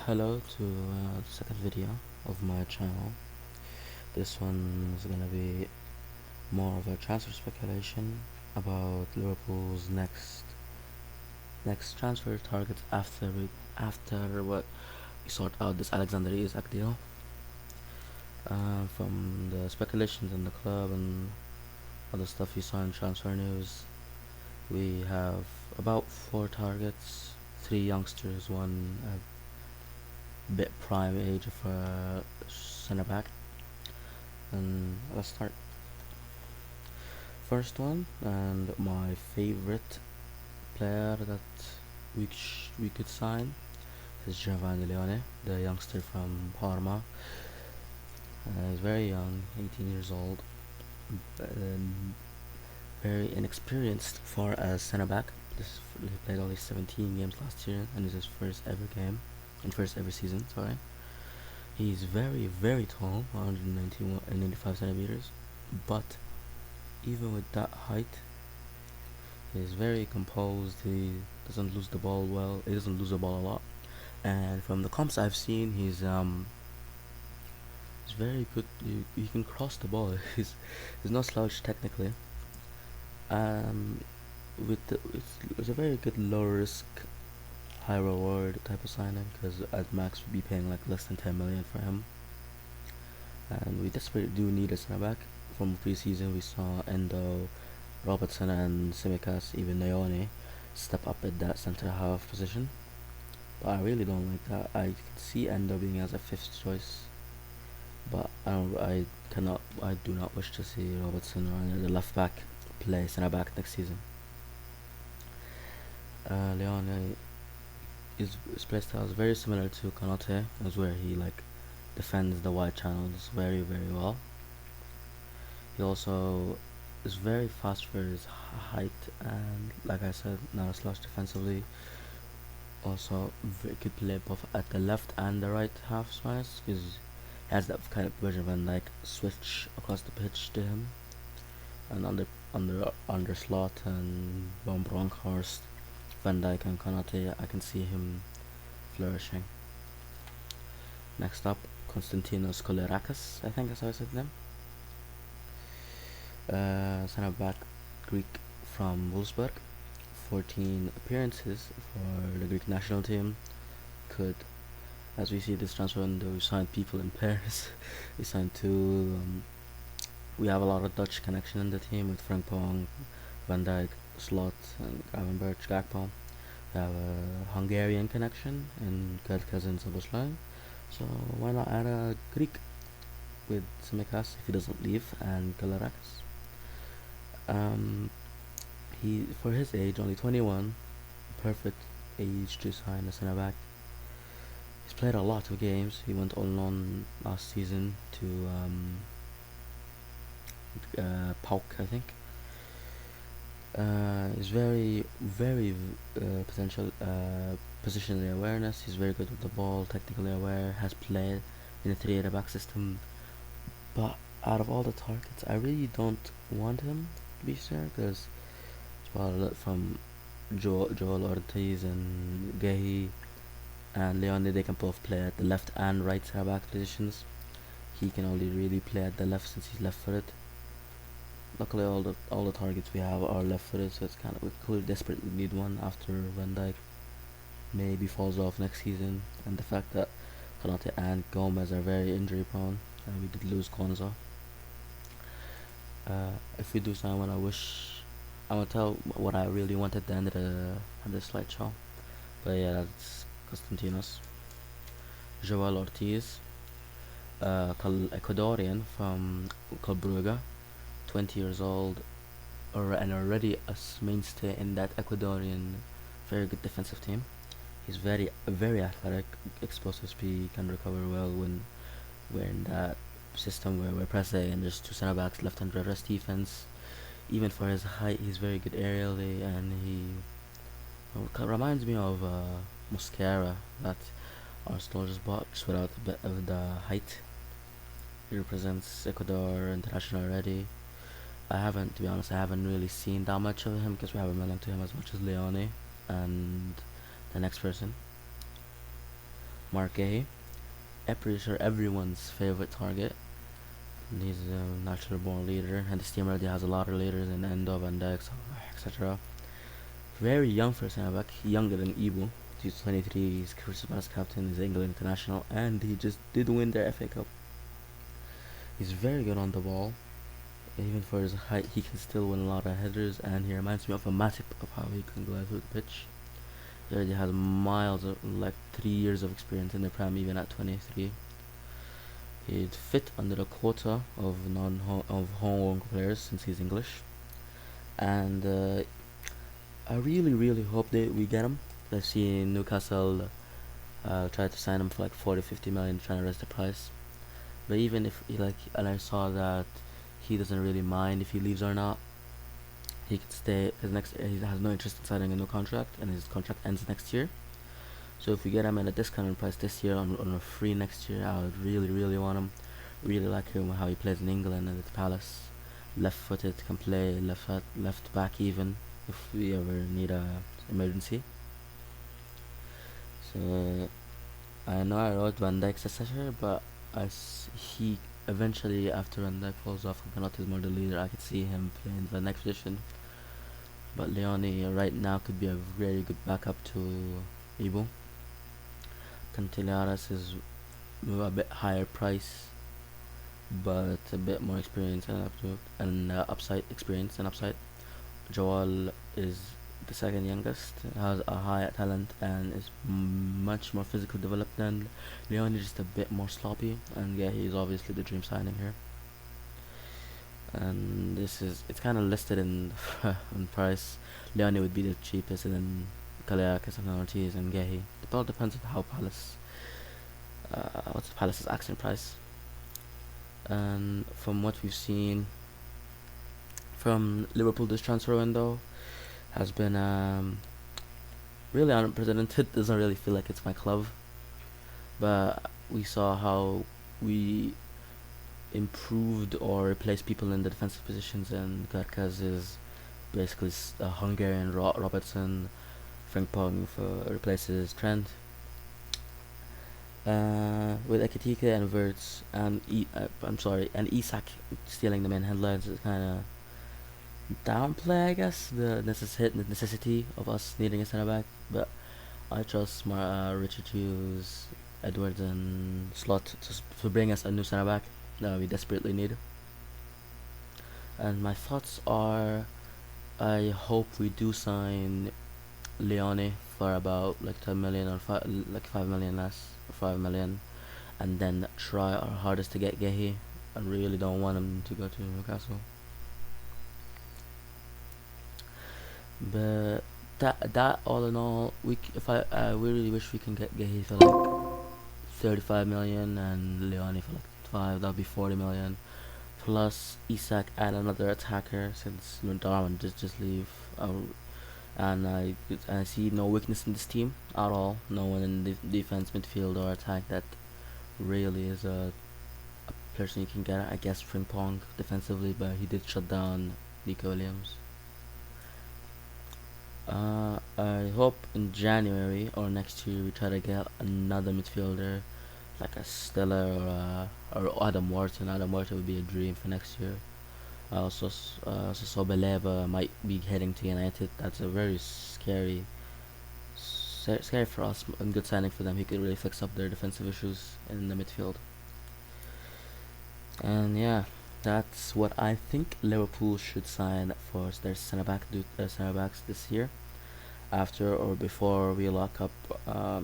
Hello to the second video of my channel. This one is gonna be more of a transfer speculation about Liverpool's next transfer target after what we sort out this Alexander Isak deal. From the speculations in the club and other stuff you saw in transfer news, we have about 4 targets, 3 youngsters, one bit prime age of a centre back. And let's start. First one, and my favorite player that we could sign is Leoni, the youngster from Parma. He's very young, 18 years old, and very inexperienced for a centre back. He played only 17 games last year, and this is his first ever game, and first ever season. Sorry. He's very tall, 195 centimeters, but even with that height, he's very composed. He doesn't lose the ball well. He doesn't lose the ball a lot, and from the comps I've seen, he's very good. He can cross the ball. He's not slouch technically. Um, it's a very good low risk, high reward type of signing because at max we'd be paying like less than 10 million for him, and we desperately do need a center back. From preseason, we saw Endo, Robertson, and Simicas, even Leoni, step up at that centre half position. But I really don't like that. I can see Endo being as a fifth choice, but I do not wish to see Robertson or any other left back play centre back next season. Leoni, his playstyle is very similar to Konate, as where he like defends the wide channels very well. He also is very fast for his height, and like I said, not a slouch defensively. Also, very good play both at the left and the right half space, because he has that kind of version when like switch across the pitch to him, and under slot and Von Bronckhorst, Van Dijk and Konate, I can see him flourishing. Next up, Konstantinos Koulirakis, I think that's how I said his name. Centre back, Greek from Wolfsburg, 14 appearances for the Greek national team. Could, as we see this transfer window, we signed people in pairs. We signed two. We have a lot of Dutch connection in the team with Frank Pong, Van Dijk, Slot, and Ivan Birch, Gakpo. We have a Hungarian connection in Gerd Cousins of Oslo. So why not add a Greek with Tsimikas if he doesn't leave, and Koulirakis. He, for his age, only 21, perfect age to sign a centre back. He's played a lot of games. He went on loan last season to Pauk, I think. He's very potential positional awareness. He's very good with the ball, technically aware. Has played in a 3 at the back system, but out of all the targets, I really don't want him to be fair, because from Joel Ortiz and Guehi and Leoni, they can both play at the left and right center back positions. He can only really play at the left since he's left-footed. Luckily, all the targets we have are left-footed, so it's kind of we clearly desperately need one after Van Dijk maybe falls off next season, and the fact that Konate and Gomez are very injury prone, and we did lose Konza. If we do sign one, I'm gonna tell what I really want at the end of the slideshow. But yeah, that's Constantinos. Joel Ortiz, Ecuadorian from Club Brugge, 20 years old, and already a mainstay in that Ecuadorian very good defensive team. He's very athletic, explosive speed, can recover well when we're in that system where we're pressing and there's two center backs left under rest defense. Even for his height, he's very good aerially, and he reminds me of Mosquera that Arsenal just bought, just without a bit of the height. He represents Ecuador international already. To be honest, I haven't really seen that much of him because we haven't been into him as much as Leoni and the next person. Mark Guehi. I'm pretty sure everyone's favorite target. He's a natural born leader, and this team already has a lot of leaders in Endo, Van Dijk, etc. Very young for a centre back, younger than Ibu. He's 23, he's Crystal Palace captain, he's England international, and he just did win their FA Cup. He's very good on the ball. Even for his height, he can still win a lot of headers, and he reminds me of a Matip of how he can glide through the pitch. He already has miles of, like 3 years of experience in the Prem, even at 23. He'd fit under the quota of homegrown players since he's English, and I really hope that we get him. I've seen Newcastle try to sign him for like 40-50 million, trying to raise the price. But even if he and I saw that he doesn't really mind if he leaves or not. He could stay because next he has no interest in signing a new contract, and his contract ends next year. So if we get him at a discounted price this year on a free next year, I would really want him. Really like him how he plays in England and at Palace. Left-footed, can play left back even if we ever need a emergency. So I know I wrote Van Dijk's successor, but he eventually after Van Dijk falls off and Cannot is more the leader, I could see him playing the next position. But Leoni right now could be a very good backup to Ibu. Cantillaras is a bit higher price, but a bit more experience and upside experience and upside. Joel is the second youngest, has a high talent and is much more physically developed than Leoni, just a bit more sloppy. And yeah, he's obviously the dream signing here. And it's kind of listed in in price. Leoni would be the cheapest, and then Kaliakis and Ortiz and Guehi. It all depends on how what's Palace's accent price. And from what we've seen from Liverpool, this transfer window has been really unprecedented. Doesn't really feel like it's my club, but we saw how we improved or replaced people in the defensive positions, and Garkaz is basically a Hungarian Robertson. Frank Pong replaces Trent. With Ekitike and Verts and and Isak stealing the main headlines is kind of downplay, I guess, the necessity of us needing a centre back. But I trust Richard Hughes, Edwards, and Slot to bring us a new centre back that we desperately need. And my thoughts are, I hope we do sign Leoni for about like 10 million or 5 million less, or 5 million, and then try our hardest to get Guehi. I really don't want him to go to Newcastle. But that all in all, we really wish we can get Guehi for like 35 million and Leoni for like 5. That'd be 40 million. Plus Isak and another attacker since Darwin just leave. And I see no weakness in this team at all. No one in defense, midfield, or attack that really is a person you can get. I guess Frimpong defensively, but he did shut down Nico Williams. I hope in January or next year we try to get another midfielder like a Stella or Adam Wharton. Adam Wharton would be a dream for next year. I also saw Beleva might be heading to United. That's a very scary for us and good signing for them. He could really fix up their defensive issues in the midfield. And yeah, that's what I think Liverpool should sign for their centre backs this year, after or before we lock up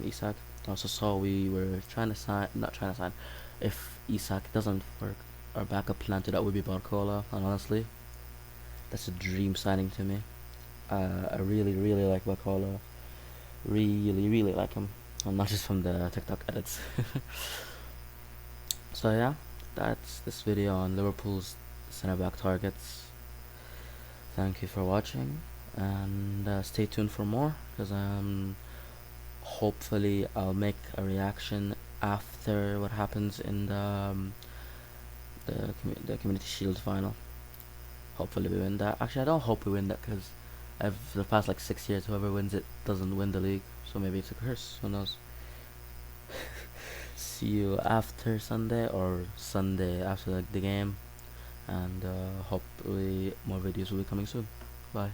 Isak. I also saw we were not trying to sign. If Isak doesn't work, our backup plan to that would be Barcola, and honestly, that's a dream signing to me. I really like Barcola. Really like him, and not just from the TikTok edits. So yeah, that's this video on Liverpool's centre back targets. Thank you for watching, and stay tuned for more, because hopefully I'll make a reaction after what happens in the Community Shield final. Hopefully we win that. Actually, I don't hope we win that, because the past like 6 years, whoever wins it doesn't win the league. So maybe it's a curse. Who knows? see you after Sunday or Sunday after the game, and hopefully more videos will be coming soon. Bye.